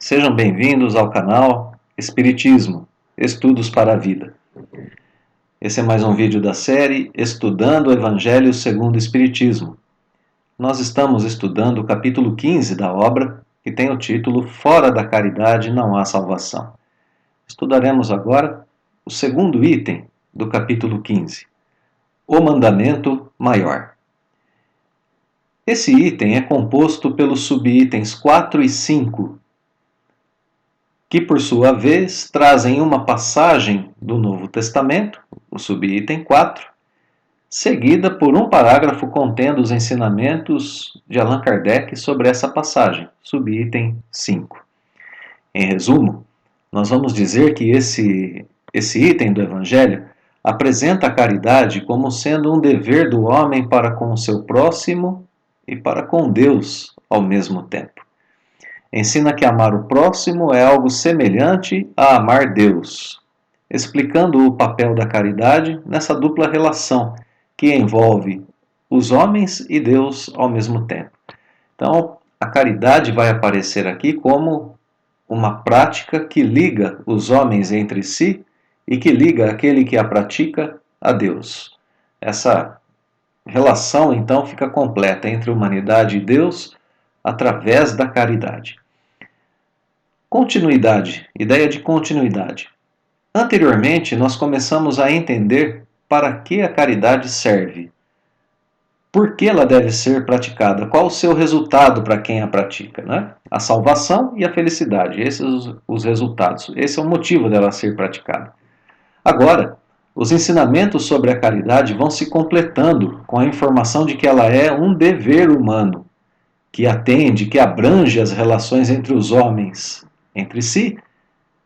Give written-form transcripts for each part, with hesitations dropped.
Sejam bem-vindos ao canal Espiritismo, Estudos para a Vida. Esse é mais um vídeo da série Estudando o Evangelho segundo o Espiritismo. Nós estamos estudando o capítulo 15 da obra, que tem o título Fora da Caridade não há salvação. Estudaremos agora o segundo item do capítulo 15, o mandamento maior. Esse item é composto pelos subitens 4 e 5, que por sua vez trazem uma passagem do Novo Testamento, o subitem 4, seguida por um parágrafo contendo os ensinamentos de Allan Kardec sobre essa passagem, subitem 5. Em resumo, nós vamos dizer que esse item do Evangelho apresenta a caridade como sendo um dever do homem para com o seu próximo e para com Deus ao mesmo tempo. Ensina que amar o próximo é algo semelhante a amar Deus, explicando o papel da caridade nessa dupla relação que envolve os homens e Deus ao mesmo tempo. Então, a caridade vai aparecer aqui como uma prática que liga os homens entre si e que liga aquele que a pratica a Deus. Essa relação, então, fica completa entre humanidade e Deus através da caridade. Continuidade, ideia de continuidade. Anteriormente, nós começamos a entender para que a caridade serve. Por que ela deve ser praticada? Qual o seu resultado para quem a pratica? Né? A salvação e a felicidade, esses são os resultados. Esse é o motivo dela ser praticada. Agora, os ensinamentos sobre a caridade vão se completando com a informação de que ela é um dever humano, que atende, que abrange as relações entre os homens, entre si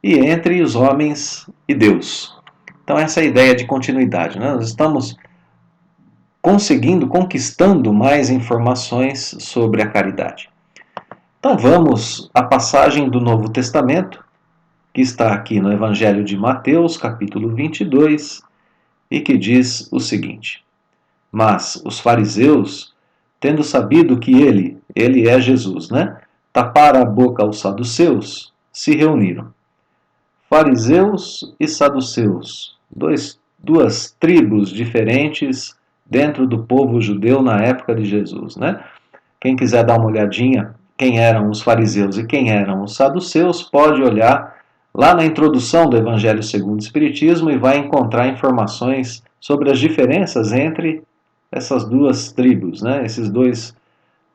e entre os homens e Deus. Então essa é a ideia de continuidade. Né? Nós estamos conquistando mais informações sobre a caridade. Então vamos à passagem do Novo Testamento, que está aqui no Evangelho de Mateus, capítulo 22, e que diz o seguinte: Mas os fariseus, tendo sabido que ele é Jesus, né, tapara a boca aos saduceus, se reuniram. Fariseus e saduceus, duas tribos diferentes dentro do povo judeu na época de Jesus. Né? Quem quiser dar uma olhadinha quem eram os fariseus e quem eram os saduceus, pode olhar lá na introdução do Evangelho segundo o Espiritismo e vai encontrar informações sobre as diferenças entre essas duas tribos, né? Esses dois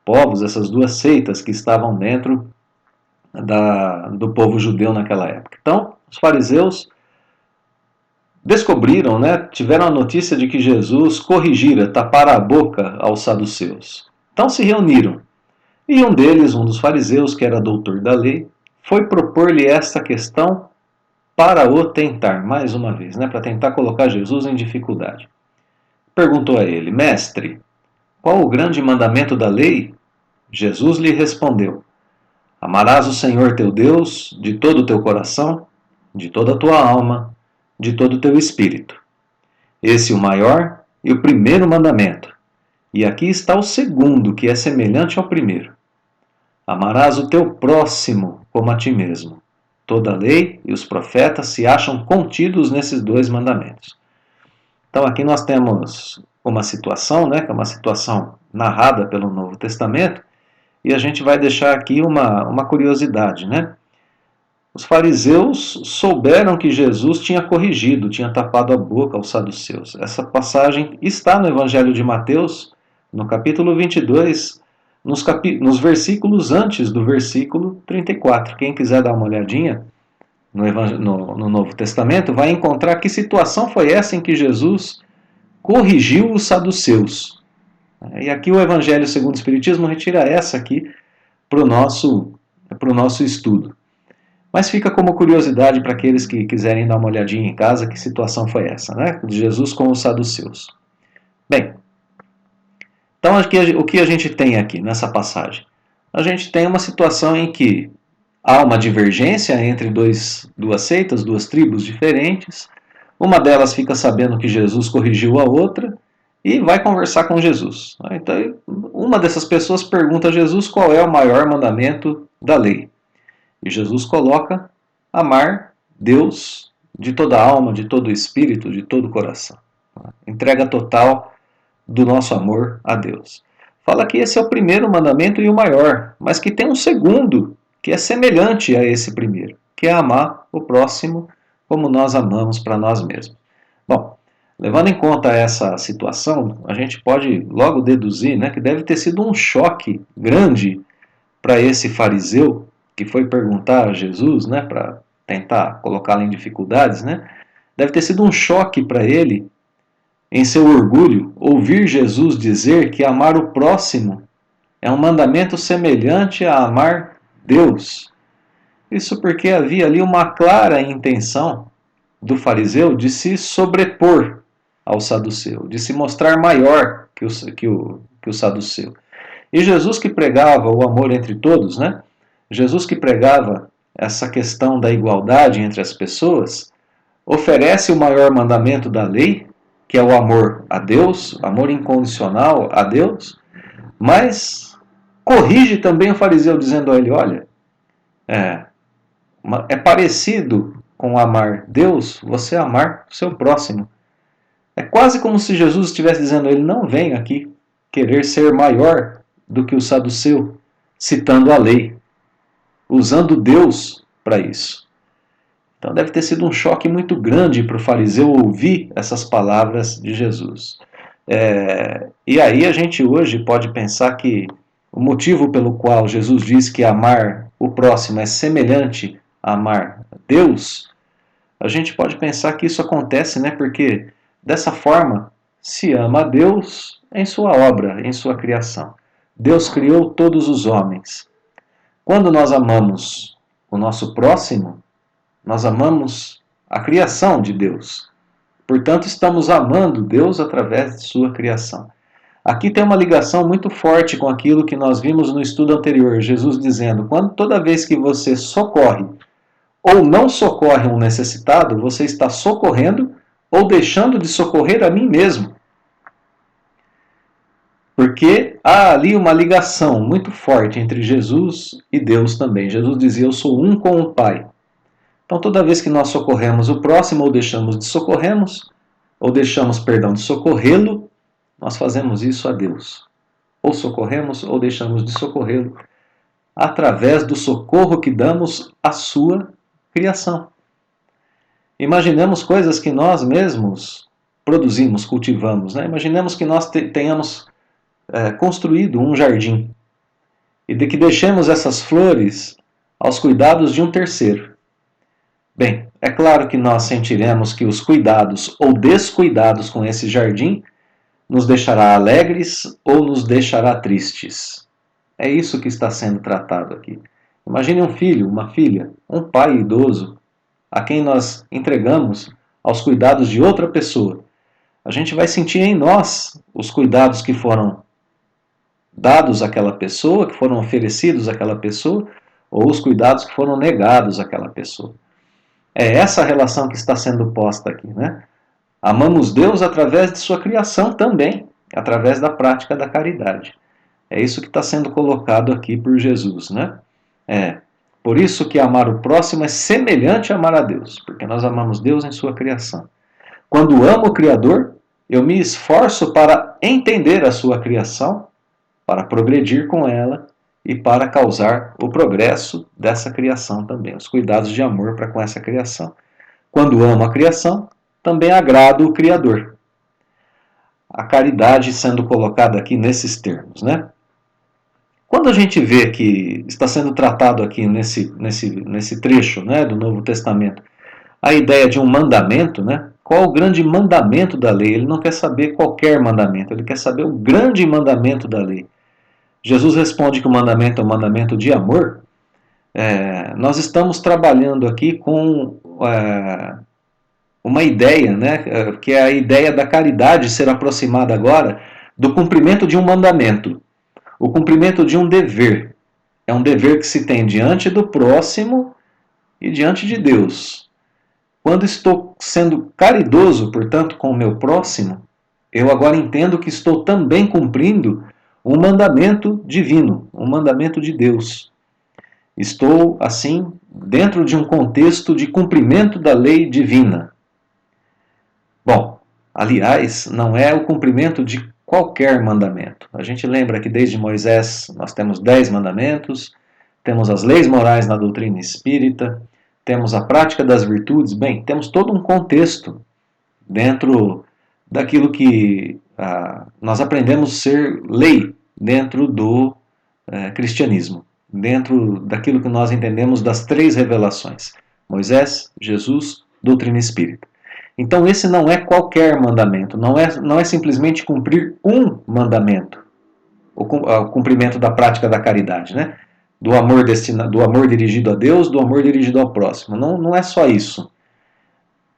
povos, essas duas seitas que estavam dentro do povo judeu naquela época. Então, os fariseus descobriram, né, tiveram a notícia de que Jesus corrigira, tapara a boca aos saduceus. Então se reuniram. E um deles, um dos fariseus, que era doutor da lei, foi propor-lhe esta questão para o tentar, mais uma vez, né, para tentar colocar Jesus em dificuldade. Perguntou a ele: Mestre, qual o grande mandamento da lei? Jesus lhe respondeu: Amarás o Senhor teu Deus de todo o teu coração, de toda a tua alma, de todo o teu espírito. Esse é o maior e o primeiro mandamento. E aqui está o segundo, que é semelhante ao primeiro. Amarás o teu próximo como a ti mesmo. Toda a lei e os profetas se acham contidos nesses dois mandamentos. Então aqui nós temos uma situação, né, que é uma situação narrada pelo Novo Testamento, e a gente vai deixar aqui uma curiosidade, né? Os fariseus souberam que Jesus tinha corrigido, tinha tapado a boca aos saduceus. Essa passagem está no Evangelho de Mateus, no capítulo 22, nos versículos antes do versículo 34. Quem quiser dar uma olhadinha no Novo Testamento vai encontrar que situação foi essa em que Jesus corrigiu os saduceus. E aqui o Evangelho segundo o Espiritismo retira essa aqui para o nosso estudo. Mas fica como curiosidade para aqueles que quiserem dar uma olhadinha em casa, que situação foi essa, né? De Jesus com os saduceus. Bem, então o que a gente tem aqui nessa passagem? A gente tem uma situação em que há uma divergência entre duas seitas, duas tribos diferentes. Uma delas fica sabendo que Jesus corrigiu a outra e vai conversar com Jesus. Então, uma dessas pessoas pergunta a Jesus qual é o maior mandamento da lei. E Jesus coloca amar Deus de toda a alma, de todo o espírito, de todo o coração. Entrega total do nosso amor a Deus. Fala que esse é o primeiro mandamento e o maior, mas que tem um segundo, que é semelhante a esse primeiro, que é amar o próximo como nós amamos para nós mesmos. Bom, levando em conta essa situação, a gente pode logo deduzir, né, que deve ter sido um choque grande para esse fariseu que foi perguntar a Jesus, né, para tentar colocá-lo em dificuldades, né, deve ter sido um choque para ele, em seu orgulho, ouvir Jesus dizer que amar o próximo é um mandamento semelhante a amar Deus. Isso porque havia ali uma clara intenção do fariseu de se sobrepor ao saduceu, de se mostrar maior que o saduceu. E Jesus que pregava o amor entre todos, né? Jesus que pregava essa questão da igualdade entre as pessoas, oferece o maior mandamento da lei, que é o amor a Deus, amor incondicional a Deus, mas corrige também o fariseu dizendo a ele, olha, é parecido com amar Deus, você amar o seu próximo. É quase como se Jesus estivesse dizendo a ele, não venha aqui querer ser maior do que o saduceu, citando a lei, usando Deus para isso. Então deve ter sido um choque muito grande para o fariseu ouvir essas palavras de Jesus. E aí a gente hoje pode pensar que o motivo pelo qual Jesus diz que amar o próximo é semelhante a amar Deus, a gente pode pensar que isso acontece, né, porque dessa forma se ama a Deus em sua obra, em sua criação. Deus criou todos os homens. Quando nós amamos o nosso próximo, nós amamos a criação de Deus. Portanto, estamos amando Deus através de sua criação. Aqui tem uma ligação muito forte com aquilo que nós vimos no estudo anterior, Jesus dizendo, toda vez que você socorre ou não socorre um necessitado, você está socorrendo ou deixando de socorrer a mim mesmo. Porque há ali uma ligação muito forte entre Jesus e Deus também. Jesus dizia, eu sou um com o Pai. Então, toda vez que nós socorremos o próximo ou deixamos de socorrê-lo, nós fazemos isso a Deus. Ou socorremos ou deixamos de socorrê-lo através do socorro que damos à sua criação. Imaginemos coisas que nós mesmos produzimos, cultivamos. Né? Imaginemos que nós tenhamos construído um jardim e de que deixemos essas flores aos cuidados de um terceiro. Bem, é claro que nós sentiremos que os cuidados ou descuidados com esse jardim nos deixará alegres ou nos deixará tristes. É isso que está sendo tratado aqui. Imagine um filho, uma filha, um pai idoso, a quem nós entregamos aos cuidados de outra pessoa. A gente vai sentir em nós os cuidados que foram dados àquela pessoa, que foram oferecidos àquela pessoa, ou os cuidados que foram negados àquela pessoa. É essa relação que está sendo posta aqui, né? Amamos Deus através de sua criação também, através da prática da caridade. É isso que está sendo colocado aqui por Jesus, né? Por isso que amar o próximo é semelhante a amar a Deus, porque nós amamos Deus em sua criação. Quando amo o Criador, eu me esforço para entender a sua criação, para progredir com ela e para causar o progresso dessa criação também, os cuidados de amor para com essa criação. Quando amo a criação, também agrado o Criador. A caridade sendo colocada aqui nesses termos, né? Quando a gente vê que está sendo tratado aqui nesse trecho, né, do Novo Testamento, a ideia de um mandamento, né? Qual o grande mandamento da lei? Ele não quer saber qualquer mandamento, ele quer saber o grande mandamento da lei. Jesus responde que o mandamento é um mandamento de amor. Nós estamos trabalhando aqui com uma ideia, né, que é a ideia da caridade ser aproximada agora do cumprimento de um mandamento. O cumprimento de um dever. É um dever que se tem diante do próximo e diante de Deus. Quando estou sendo caridoso, portanto, com o meu próximo, eu agora entendo que estou também cumprindo um mandamento divino, um mandamento de Deus. Estou, assim, dentro de um contexto de cumprimento da lei divina. Bom, aliás, não é o cumprimento de qualquer mandamento. A gente lembra que desde Moisés nós temos 10 mandamentos, temos as leis morais na doutrina espírita, temos a prática das virtudes. Bem, temos todo um contexto dentro daquilo que nós aprendemos ser lei dentro do cristianismo, dentro daquilo que nós entendemos das 3 revelações: Moisés, Jesus, doutrina espírita. Então esse não é qualquer mandamento, não é simplesmente cumprir um mandamento, o cumprimento da prática da caridade, né? Do amor dirigido a Deus, do amor dirigido ao próximo. Não é só isso.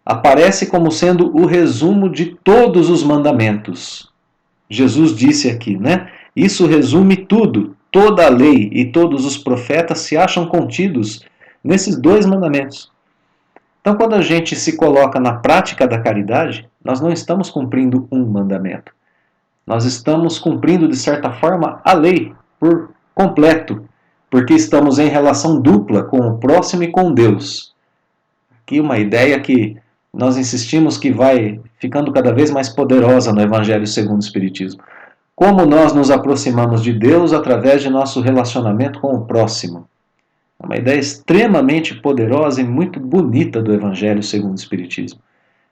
Aparece como sendo o resumo de todos os mandamentos. Jesus disse aqui, né? Isso resume tudo. Toda a lei e todos os profetas se acham contidos nesses 2 mandamentos. Então, quando a gente se coloca na prática da caridade, nós não estamos cumprindo um mandamento. Nós estamos cumprindo, de certa forma, a lei por completo, porque estamos em relação dupla com o próximo e com Deus. Aqui uma ideia que nós insistimos que vai ficando cada vez mais poderosa no Evangelho segundo o Espiritismo. Como nós nos aproximamos de Deus através de nosso relacionamento com o próximo. É uma ideia extremamente poderosa e muito bonita do Evangelho segundo o Espiritismo,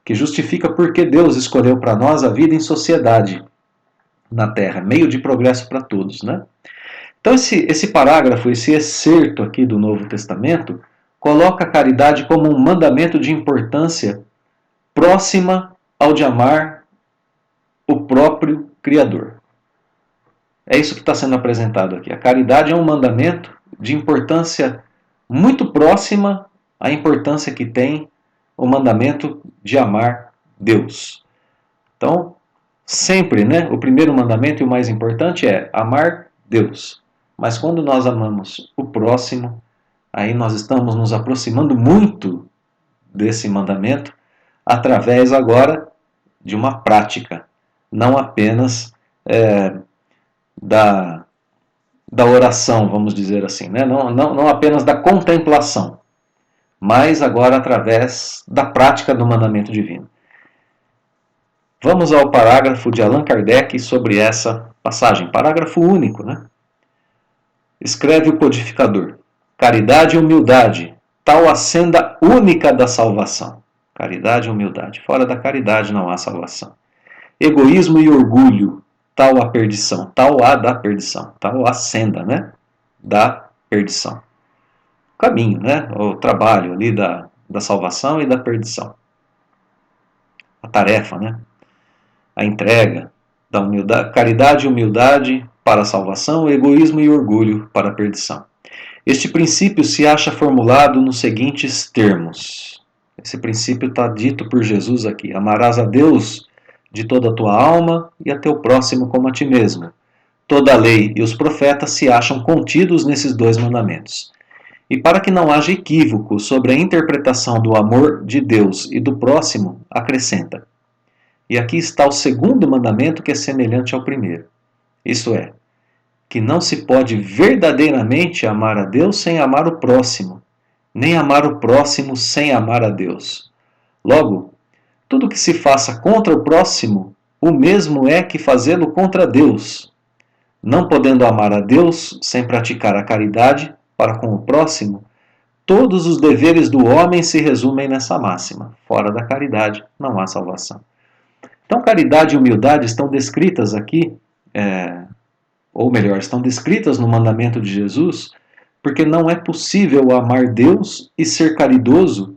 que justifica por que Deus escolheu para nós a vida em sociedade na Terra, meio de progresso para todos, né? Então esse parágrafo, esse excerto aqui do Novo Testamento, coloca a caridade como um mandamento de importância próxima ao de amar o próprio Criador. É isso que está sendo apresentado aqui. A caridade é um mandamento de importância muito próxima à importância que tem o mandamento de amar Deus. Então, sempre, né, o primeiro mandamento e o mais importante é amar Deus. Mas quando nós amamos o próximo, aí nós estamos nos aproximando muito desse mandamento através agora de uma prática, não apenas da oração, vamos dizer assim, né? Não apenas da contemplação, mas agora através da prática do mandamento divino. Vamos ao parágrafo de Allan Kardec sobre essa passagem, parágrafo único, né? Escreve o codificador: caridade e humildade, tal a senda única da salvação. Caridade e humildade. Fora da caridade não há salvação. Egoísmo e orgulho, tal a perdição, tal a da perdição, tal a senda, né? Da perdição. O caminho, né? O trabalho ali da salvação e da perdição. A tarefa, né? A entrega da humildade, caridade e humildade para a salvação, egoísmo e orgulho para a perdição. Este princípio se acha formulado nos seguintes termos. Esse princípio está dito por Jesus aqui: amarás a Deus de toda a tua alma e a teu próximo como a ti mesmo. Toda a lei e os profetas se acham contidos nesses 2 mandamentos. E para que não haja equívoco sobre a interpretação do amor de Deus e do próximo, acrescenta: e aqui está o segundo mandamento, que é semelhante ao primeiro. Isto é, que não se pode verdadeiramente amar a Deus sem amar o próximo, nem amar o próximo sem amar a Deus. Logo, tudo que se faça contra o próximo, o mesmo é que fazê-lo contra Deus. Não podendo amar a Deus sem praticar a caridade para com o próximo, todos os deveres do homem se resumem nessa máxima: fora da caridade não há salvação. Então, caridade e humildade estão descritas aqui, ou melhor, estão descritas no mandamento de Jesus, porque não é possível amar Deus e ser caridoso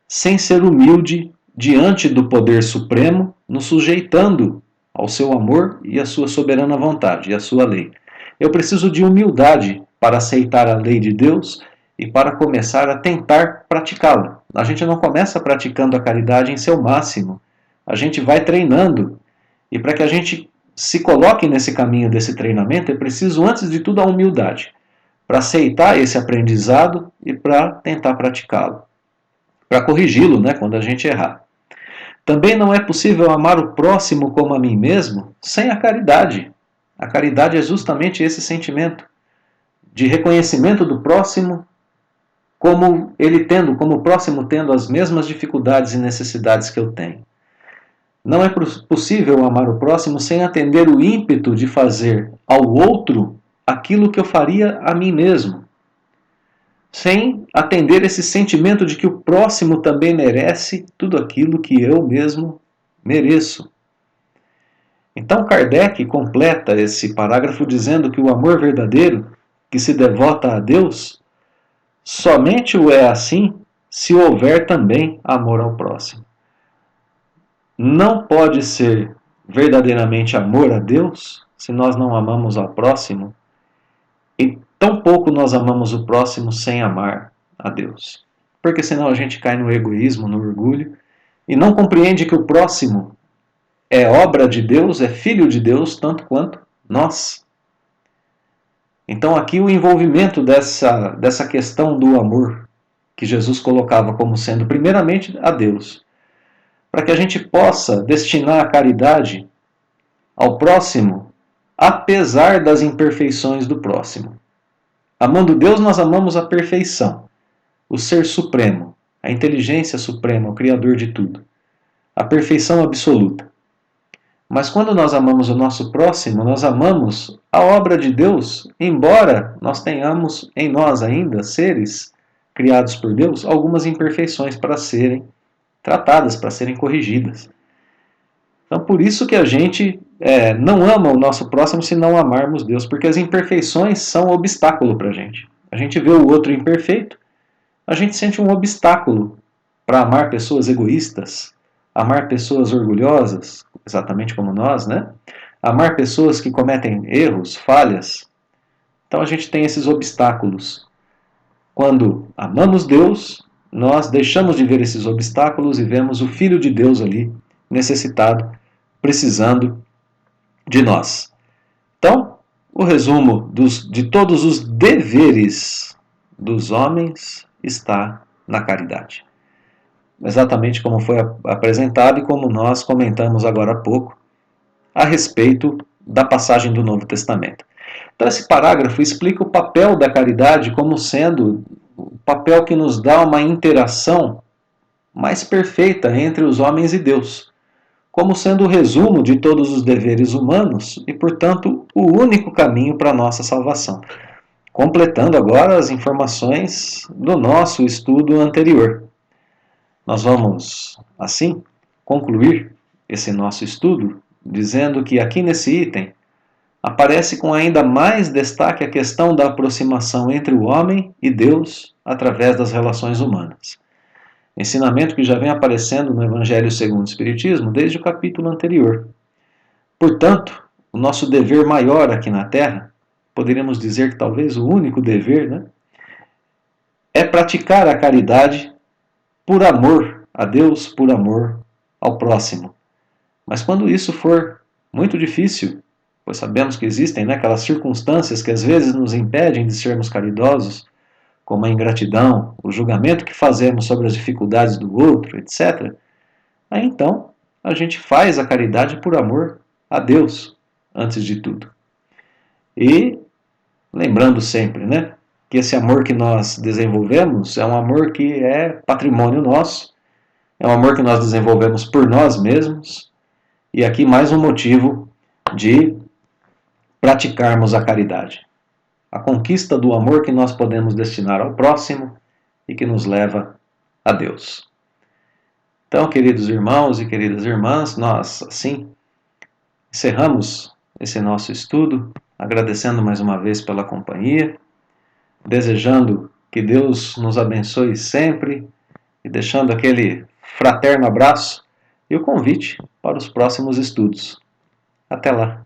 sem ser humilde diante do poder supremo, nos sujeitando ao seu amor e à sua soberana vontade, e à sua lei. Eu preciso de humildade para aceitar a lei de Deus e para começar a tentar praticá-la. A gente não começa praticando a caridade em seu máximo. A gente vai treinando. E para que a gente se coloque nesse caminho desse treinamento, é preciso, antes de tudo, a humildade, para aceitar esse aprendizado e para tentar praticá-lo, para corrigi-lo, né, quando a gente errar. Também não é possível amar o próximo como a mim mesmo sem a caridade. A caridade é justamente esse sentimento de reconhecimento do próximo, como o próximo tendo as mesmas dificuldades e necessidades que eu tenho. Não é possível amar o próximo sem atender o ímpeto de fazer ao outro aquilo que eu faria a mim mesmo. Sem atender esse sentimento de que o próximo também merece tudo aquilo que eu mesmo mereço. Então Kardec completa esse parágrafo dizendo que o amor verdadeiro, que se devota a Deus, somente o é assim se houver também amor ao próximo. Não pode ser verdadeiramente amor a Deus se nós não amamos ao próximo, e tampouco nós amamos o próximo sem amar a Deus. Porque senão a gente cai no egoísmo, no orgulho, e não compreende que o próximo é obra de Deus, é filho de Deus, tanto quanto nós. Então aqui o envolvimento dessa questão do amor, que Jesus colocava como sendo primeiramente a Deus, para que a gente possa destinar a caridade ao próximo, apesar das imperfeições do próximo. Amando Deus, nós amamos a perfeição, o ser supremo, a inteligência suprema, o Criador de tudo, a perfeição absoluta. Mas quando nós amamos o nosso próximo, nós amamos a obra de Deus, embora nós tenhamos em nós ainda, seres criados por Deus, algumas imperfeições para serem tratadas, para serem corrigidas. Então, por isso que a gente não ama o nosso próximo se não amarmos Deus, porque as imperfeições são um obstáculo para a gente. A gente vê o outro imperfeito, a gente sente um obstáculo para amar pessoas egoístas, amar pessoas orgulhosas, exatamente como nós, né? Amar pessoas que cometem erros, falhas. Então a gente tem esses obstáculos. Quando amamos Deus, nós deixamos de ver esses obstáculos e vemos o Filho de Deus ali, necessitado, precisando de nós. Então, o resumo de todos os deveres dos homens está na caridade. Exatamente como foi apresentado e como nós comentamos agora há pouco a respeito da passagem do Novo Testamento. Então esse parágrafo explica o papel da caridade como sendo o papel que nos dá uma interação mais perfeita entre os homens e Deus, como sendo o resumo de todos os deveres humanos e, portanto, o único caminho para a nossa salvação. Completando agora as informações do nosso estudo anterior. Nós vamos, assim, concluir esse nosso estudo dizendo que aqui nesse item aparece com ainda mais destaque a questão da aproximação entre o homem e Deus através das relações humanas. Ensinamento que já vem aparecendo no Evangelho segundo o Espiritismo desde o capítulo anterior. Portanto, o nosso dever maior aqui na Terra, poderíamos dizer que talvez o único dever, né, é praticar a caridade por amor a Deus, por amor ao próximo. Mas quando isso for muito difícil, pois sabemos que existem, né, aquelas circunstâncias que às vezes nos impedem de sermos caridosos, como a ingratidão, o julgamento que fazemos sobre as dificuldades do outro, etc., aí então a gente faz a caridade por amor a Deus, antes de tudo. E lembrando sempre, né, que esse amor que nós desenvolvemos é um amor que é patrimônio nosso, é um amor que nós desenvolvemos por nós mesmos, e aqui mais um motivo de praticarmos a caridade. A conquista do amor que nós podemos destinar ao próximo e que nos leva a Deus. Então, queridos irmãos e queridas irmãs, nós, assim, encerramos esse nosso estudo, agradecendo mais uma vez pela companhia, desejando que Deus nos abençoe sempre e deixando aquele fraterno abraço e o convite para os próximos estudos. Até lá!